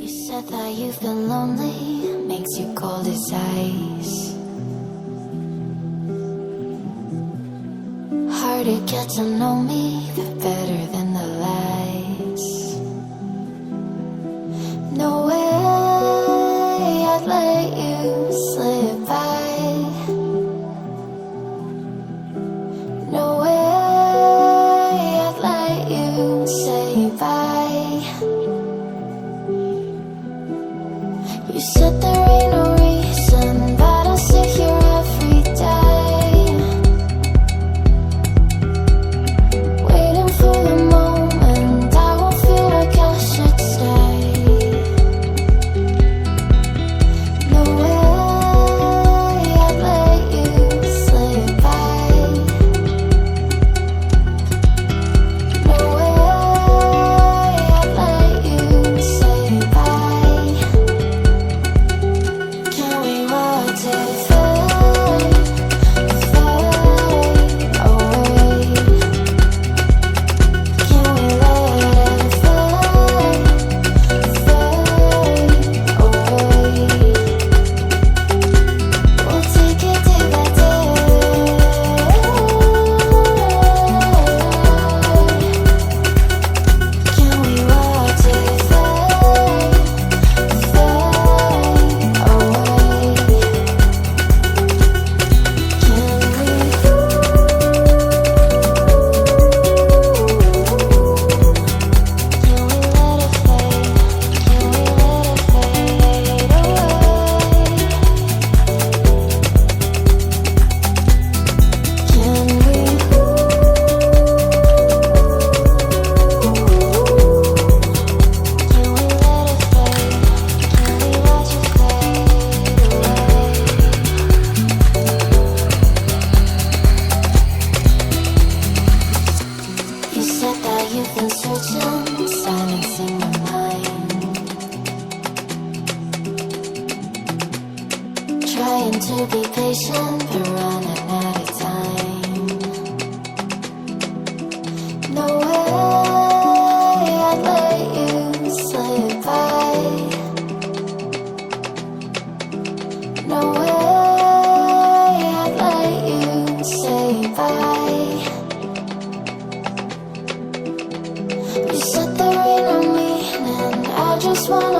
You said that you've been lonely, makes you cold as ice. Hard to get to know me, but better than the lies. No way I'd let you slip by. No way I'd let you say bye. You said there ain't no reason, but I'll sit here every day, waiting for the moment I won't feel like I should stay. No way I'd let you slip by. No way I'd let you say bye. Can we watch it fade, fade away? Can we let it fade, fade away? We'll take it day by day. Can we watch it fade, fade away? You said that you've been searching, silencing your mind, trying to be patient, but running out of time. No way I'd let you slip by. No way I'd let you say bye. You said there ain't no meaning, I just want